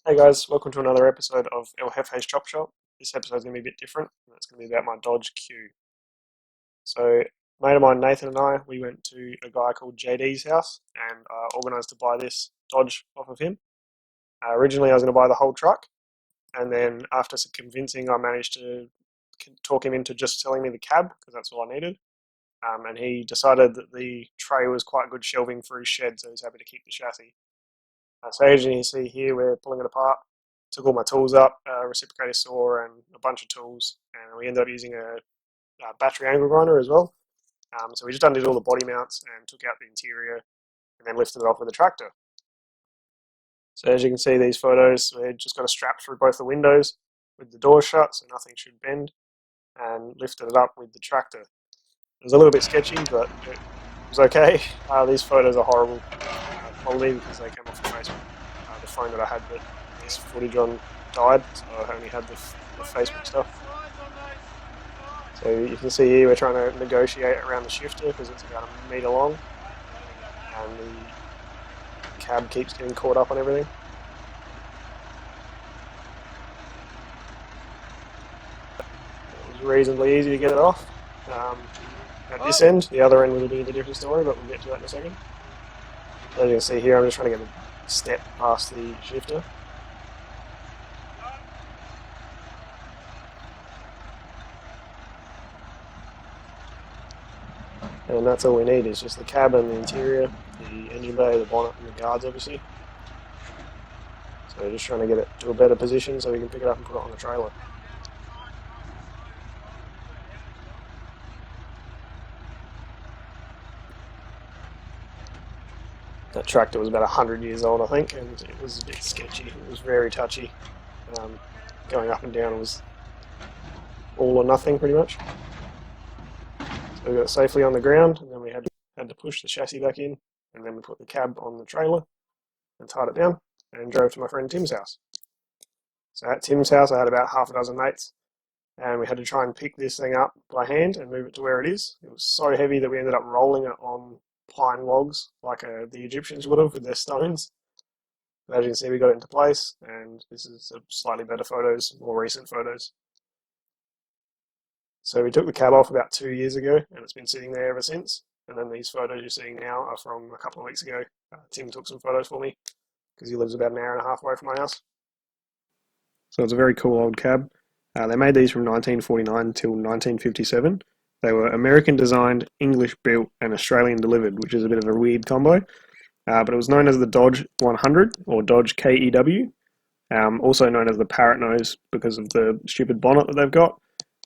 Hey guys, welcome to another episode of El Jefe's Chop Shop. This episode is going to be a bit different, and it's going to be about my Dodge Kew. So, a mate of mine, Nathan, and I, we went to a guy called JD's house and organised to buy this Dodge off of him. Originally, I was going to buy the whole truck, and then after some convincing, I managed to talk him into just selling me the cab because that's all I needed. And he decided that the tray was quite good shelving for his shed, so he was happy to keep the chassis. So as you can see here, we're pulling it apart. Took all my tools up, a reciprocator saw and a bunch of tools, and we ended up using a battery angle grinder as well. So we just undid all the body mounts and took out the interior and then lifted it off with a tractor. So as you can see, these photos, we just got a strap through both the windows with the doors shut so nothing should bend, and lifted it up with the tractor. It was a little bit sketchy, but it was okay. These photos are horrible quality because they came off of Facebook. The phone that I had that this footage on died, so I only had the Facebook stuff. So you can see here we're trying to negotiate around the shifter because it's about a metre long, and the cab keeps getting caught up on everything. It was reasonably easy to get it off. At this end, the other end was a bit of a different story, but we'll get to that in a second. As you can see here, I'm just trying to get a step past the shifter. And that's all we need, is just the cab and the interior, the engine bay, the bonnet and the guards obviously. So just trying to get it to a better position so we can pick it up and put it on the trailer. That tractor was about 100 years old, I think, and it was a bit sketchy. It was very touchy. Going up and down was all or nothing, pretty much. So we got it safely on the ground, and then we had to push the chassis back in, and then we put the cab on the trailer and tied it down, and drove to my friend Tim's house. So at Tim's house, I had about half a dozen mates, and we had to try and pick this thing up by hand and move it to where it is. It was so heavy that we ended up rolling it on pine logs like the Egyptians would have with their stones. But as you can see, we got it into place, and this is slightly better photos, more recent photos. So we took the cab off about 2 years ago, and it's been sitting there ever since. And then these photos you're seeing now are from a couple of weeks ago. Tim took some photos for me because he lives about an hour and a half away from my house. So it's a very cool old cab. They made these from 1949 till 1957. They were American designed, English built, and Australian delivered, which is a bit of a weird combo. But it was known as the Dodge 100, or Dodge KEW, also known as the Parrot Nose because of the stupid bonnet that they've got.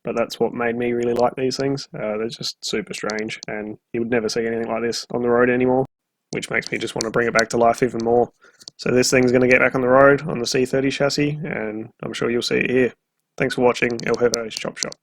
But that's what made me really like these things. They're just super strange, and you would never see anything like this on the road anymore, which makes me just want to bring it back to life even more. So this thing's going to get back on the road on the C30 chassis, and I'm sure you'll see it here. Thanks for watching El Jefe's Chop Shop.